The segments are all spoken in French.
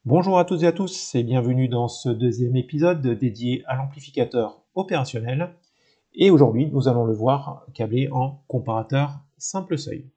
Bonjour à toutes et à tous et bienvenue dans ce deuxième épisode dédié à l'amplificateur opérationnel. Et aujourd'hui, nous allons le voir câblé en comparateur simple seuil.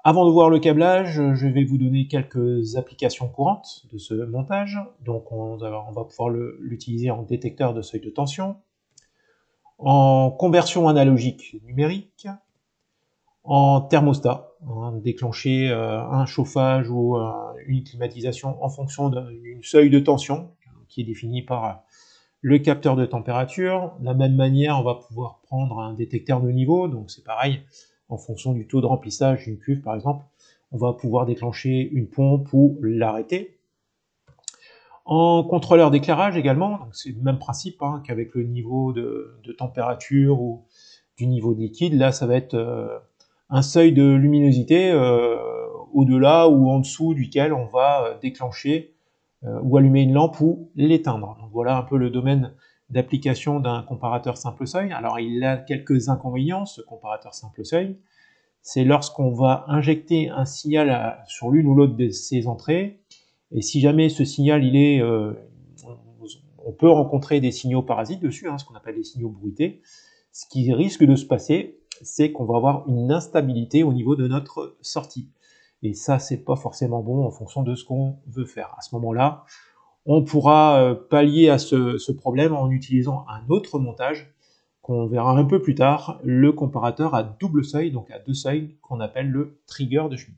Avant de voir le câblage, je vais vous donner quelques applications courantes de ce montage. Donc on va pouvoir l'utiliser en détecteur de seuil de tension, en conversion analogique numérique, en thermostat, déclencher un chauffage ou une climatisation en fonction d'un seuil de tension qui est défini par le capteur de température. De la même manière, on va pouvoir prendre un détecteur de niveau, donc c'est pareil, en fonction du taux de remplissage d'une cuve par exemple, on va pouvoir déclencher une pompe ou l'arrêter. En contrôleur d'éclairage également, c'est le même principe qu'avec le niveau de température ou du niveau de liquide. Là, ça va être un seuil de luminosité au-delà ou en dessous duquel on va déclencher ou allumer une lampe ou l'éteindre. Donc voilà un peu le domaine d'application d'un comparateur simple seuil. Alors il a quelques inconvénients, ce comparateur simple seuil. C'est lorsqu'on va injecter un signal sur l'une ou l'autre de ces entrées, et si jamais ce signal on peut rencontrer des signaux parasites dessus, ce qu'on appelle les signaux bruités. Ce qui risque de se passer, c'est qu'on va avoir une instabilité au niveau de notre sortie. Et ça, c'est pas forcément bon en fonction de ce qu'on veut faire. À ce moment-là, on pourra pallier à ce problème en utilisant un autre montage qu'on verra un peu plus tard, le comparateur à double seuil, donc à deux seuils, qu'on appelle le trigger de Schmitt.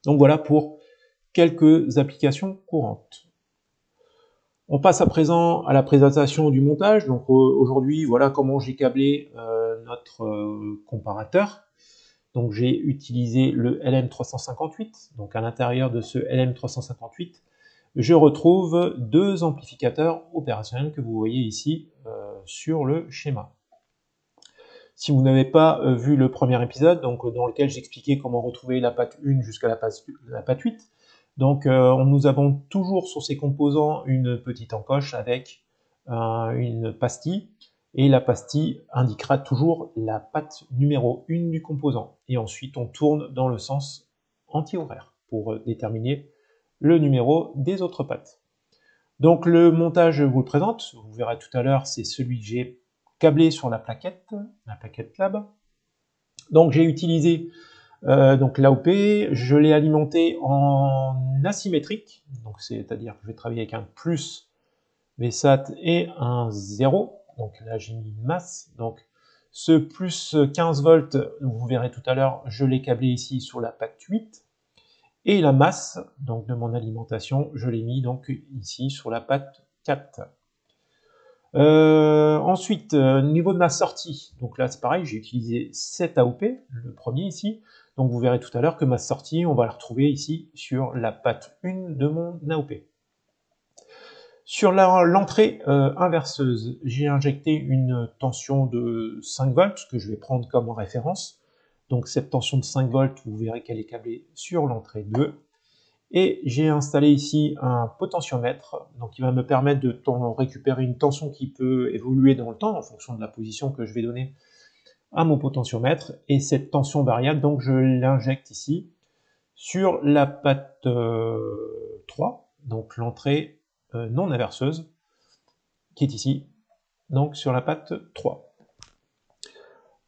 Donc voilà pour quelques applications courantes. On passe à présent à la présentation du montage. Donc aujourd'hui, voilà comment j'ai câblé notre comparateur. Donc j'ai utilisé le LM358. Donc à l'intérieur de ce LM358, je retrouve deux amplificateurs opérationnels que vous voyez ici sur le schéma. Si vous n'avez pas vu le premier épisode, donc dans lequel j'expliquais comment retrouver la patte 1 jusqu'à la patte 8, donc nous avons toujours sur ces composants une petite encoche avec une pastille, et la pastille indiquera toujours la patte numéro 1 du composant. Et ensuite on tourne dans le sens anti-horaire pour déterminer le numéro des autres pattes. Donc le montage, je vous le présente, vous verrez tout à l'heure, c'est celui que j'ai câblé sur la plaquette lab. Donc j'ai utilisé donc l'AOP, je l'ai alimenté en asymétrique, donc c'est-à-dire que je vais travailler avec un plus VSAT et un 0, donc là j'ai mis une masse, donc ce plus 15 volts, vous verrez tout à l'heure, je l'ai câblé ici sur la patte 8, et la masse donc de mon alimentation, je l'ai mis donc ici sur la patte 4. Ensuite, niveau de ma sortie, donc là c'est pareil, j'ai utilisé cet AOP, le premier ici, donc vous verrez tout à l'heure que ma sortie, on va la retrouver ici sur la patte 1 de mon AOP. Sur l'entrée inverseuse, j'ai injecté une tension de 5 volts que je vais prendre comme référence. Donc cette tension de 5 volts, vous verrez qu'elle est câblée sur l'entrée 2. Et j'ai installé ici un potentiomètre, donc il va me permettre de récupérer une tension qui peut évoluer dans le temps en fonction de la position que je vais donner à mon potentiomètre. Et cette tension variable, donc je l'injecte ici sur la patte 3, donc l'entrée non inverseuse, qui est ici, donc sur la patte 3.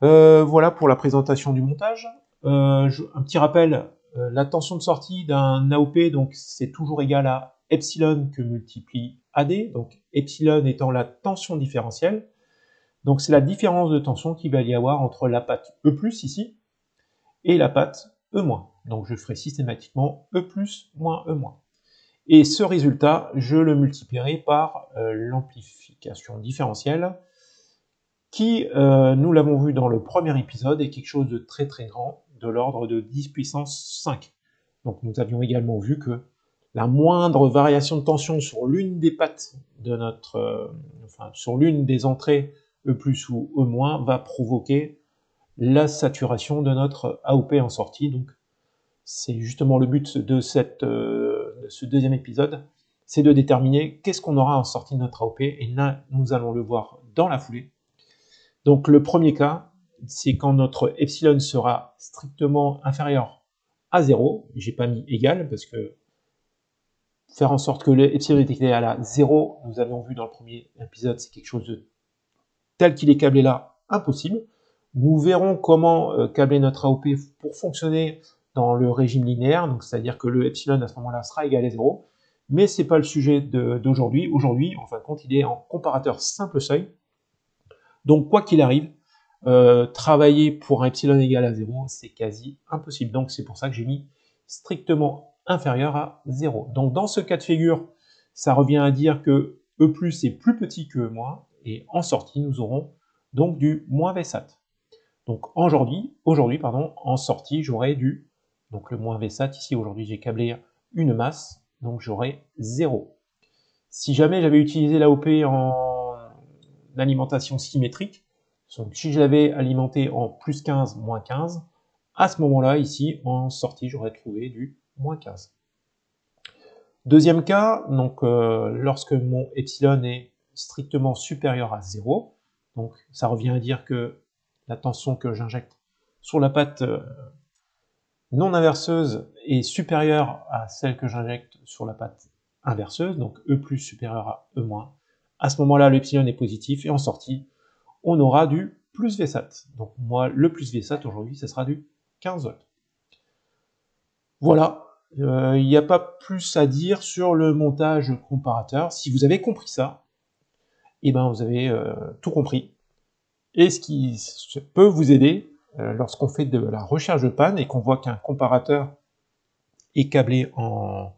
Voilà pour la présentation du montage. Un petit rappel, la tension de sortie d'un AOP, donc c'est toujours égal à epsilon que multiplie AD, donc epsilon étant la tension différentielle. Donc c'est la différence de tension qu'il va y avoir entre la patte E+, ici, et la patte E-. Donc je ferai systématiquement E+, moins E-. Et ce résultat, je le multiplierai par l'amplification différentielle, qui, nous l'avons vu dans le premier épisode, est quelque chose de très très grand, de l'ordre de 10 puissance 5. Donc nous avions également vu que la moindre variation de tension sur l'une des pattes de notre, sur l'une des entrées E+ ou E- va provoquer la saturation de notre AOP en sortie. Donc c'est justement le but de ce deuxième épisode, c'est de déterminer qu'est-ce qu'on aura en sortie de notre AOP, et là nous allons le voir dans la foulée. Donc le premier cas, c'est quand notre epsilon sera strictement inférieur à 0, j'ai pas mis égal parce que faire en sorte que le epsilon est égalé à 0. Nous avions vu dans le premier épisode, c'est quelque chose de tel qu'il est câblé là, impossible. Nous verrons comment câbler notre AOP pour fonctionner dans le régime linéaire, donc c'est-à-dire que le epsilon à ce moment-là sera égal à 0, mais ce n'est pas le sujet d'aujourd'hui. Aujourd'hui, en fin de compte, il est en comparateur simple seuil. Donc quoi qu'il arrive, travailler pour un epsilon égal à 0, c'est quasi impossible. Donc c'est pour ça que j'ai mis strictement inférieur à 0. Donc dans ce cas de figure, ça revient à dire que E+ est plus petit que E-, et en sortie, nous aurons donc du moins VSAT. Donc aujourd'hui, en sortie, j'aurai donc le moins VSAT, ici aujourd'hui j'ai câblé une masse, donc j'aurai 0. Si jamais j'avais utilisé l'AOP en alimentation symétrique, donc si je l'avais alimenté en plus 15, moins 15, à ce moment-là, ici, en sortie, j'aurais trouvé du moins 15. Deuxième cas, donc lorsque mon epsilon est strictement supérieur à 0, donc ça revient à dire que la tension que j'injecte sur la patte non inverseuse est supérieure à celle que j'injecte sur la patte inverseuse, donc E+ supérieur à E-. À ce moment-là, l'epsilon est positif, et en sortie, on aura du plus VSAT. Donc moi, le plus VSAT aujourd'hui, ce sera du 15 volts. Voilà, il n'y a pas plus à dire sur le montage comparateur. Si vous avez compris ça, eh ben vous avez tout compris. Et ce qui peut vous aider lorsqu'on fait de la recherche de panne et qu'on voit qu'un comparateur est câblé en...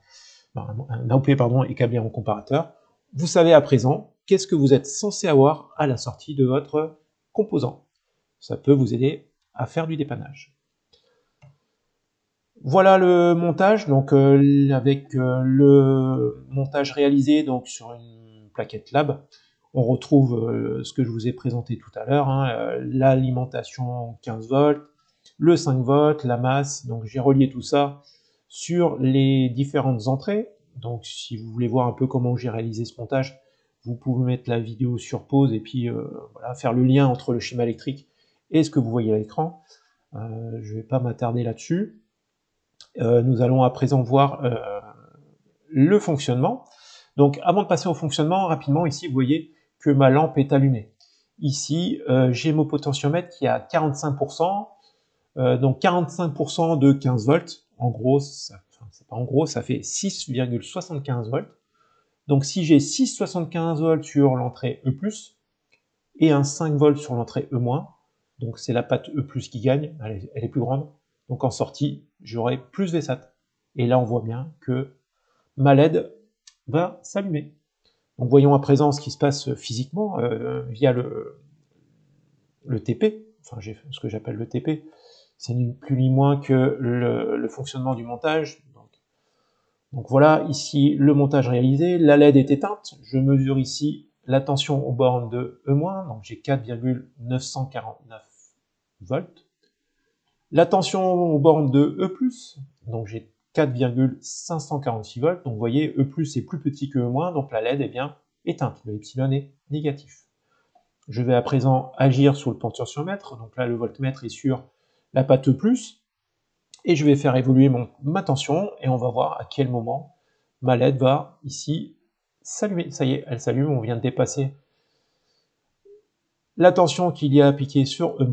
un AOP pardon, est câblé en comparateur, vous savez à présent qu'est-ce que vous êtes censé avoir à la sortie de votre composant. Ça peut vous aider à faire du dépannage. Voilà le montage, donc avec le montage réalisé donc sur une plaquette lab, on retrouve ce que je vous ai présenté tout à l'heure, hein, l'alimentation 15 volts, le 5 volts, la masse, donc j'ai relié tout ça sur les différentes entrées. Donc si vous voulez voir un peu comment j'ai réalisé ce montage, vous pouvez mettre la vidéo sur pause et puis voilà, faire le lien entre le schéma électrique et ce que vous voyez à l'écran. Je ne vais pas m'attarder là-dessus. Nous allons à présent voir le fonctionnement. Donc avant de passer au fonctionnement, rapidement, ici vous voyez que ma lampe est allumée. Ici, j'ai mon potentiomètre qui est à 45%, donc 45% de 15 volts. En gros, c'est pas en gros, ça fait 6,75 volts. Donc si j'ai 6,75 volts sur l'entrée E+, et un 5 volts sur l'entrée E-, donc c'est la patte E+ qui gagne, elle est plus grande. Donc en sortie, j'aurai plus VSAT. Et là, on voit bien que ma LED va s'allumer. Donc voyons à présent ce qui se passe physiquement via le TP, enfin ce que j'appelle le TP. C'est ni plus ni moins que le fonctionnement du montage. Donc voilà, ici le montage réalisé, la LED est éteinte. Je mesure ici la tension aux bornes de E-, donc j'ai 4,949 volts. La tension aux bornes de E+, donc j'ai 4,546 volts. Donc vous voyez, E+ est plus petit que E-, donc la LED est bien éteinte, le epsilon est négatif. Je vais à présent agir sur le potentiomètre, donc là le voltmètre est sur la patte E+, et je vais faire évoluer ma tension, et on va voir à quel moment ma LED va ici s'allumer. Ça y est, elle s'allume, on vient de dépasser la tension qu'il y a appliquée sur E-,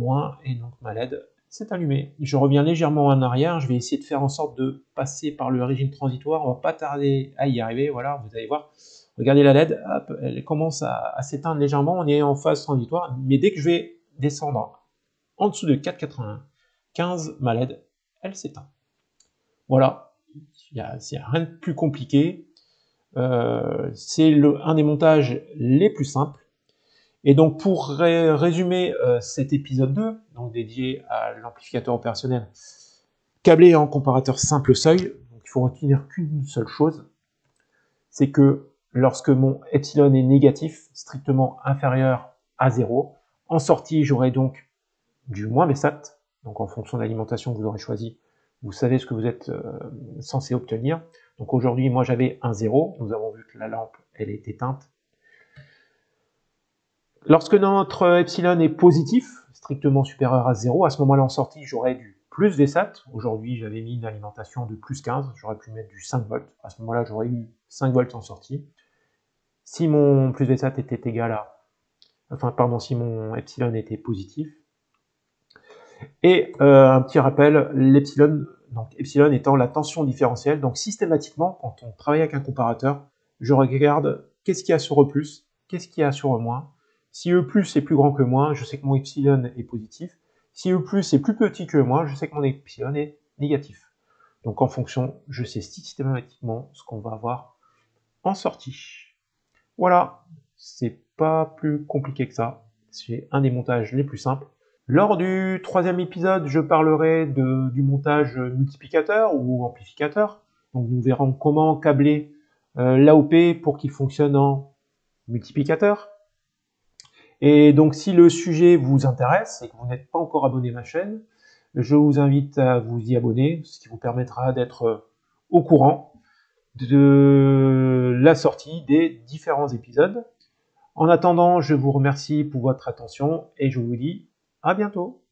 et donc ma LED s'est allumée. Je reviens légèrement en arrière, je vais essayer de faire en sorte de passer par le régime transitoire, on va pas tarder à y arriver, voilà, vous allez voir. Regardez la LED, hop, elle commence à s'éteindre légèrement, on est en phase transitoire, mais dès que je vais descendre en dessous de 4,95, ma LED, elle s'éteint. Voilà, c'est rien de plus compliqué, c'est un des montages les plus simples. Et donc pour résumer cet épisode 2, donc dédié à l'amplificateur opérationnel câblé en comparateur simple seuil, donc il faut retenir qu'une seule chose, c'est que lorsque mon epsilon est négatif, strictement inférieur à 0, en sortie j'aurai donc du moins VSAT, donc en fonction de l'alimentation que vous aurez choisi, vous savez ce que vous êtes censé obtenir. Donc aujourd'hui moi j'avais un 0, nous avons vu que la lampe elle est éteinte. Lorsque notre epsilon est positif, strictement supérieur à 0, à ce moment-là en sortie, j'aurai du plus VSAT. Aujourd'hui, j'avais mis une alimentation de plus 15, j'aurais pu mettre du 5 volts. À ce moment-là, j'aurais eu 5 volts en sortie. Si mon plus VSAT était égal à, si mon epsilon était positif. Et un petit rappel, l'epsilon, donc epsilon étant la tension différentielle. Donc systématiquement, quand on travaille avec un comparateur, je regarde qu'est-ce qu'il y a sur E+, qu'est-ce qu'il y a sur E-. Si E+ est plus grand que moins, je sais que mon epsilon est positif. Si E+ est plus petit que E-, je sais que mon epsilon est négatif. Donc en fonction, je sais systématiquement ce qu'on va avoir en sortie. Voilà, c'est pas plus compliqué que ça. C'est un des montages les plus simples. Lors du 3e épisode, je parlerai du montage multiplicateur ou amplificateur. Donc nous verrons comment câbler l'AOP pour qu'il fonctionne en multiplicateur. Et donc si le sujet vous intéresse et que vous n'êtes pas encore abonné à ma chaîne, je vous invite à vous y abonner, ce qui vous permettra d'être au courant de la sortie des différents épisodes. En attendant, je vous remercie pour votre attention et je vous dis à bientôt.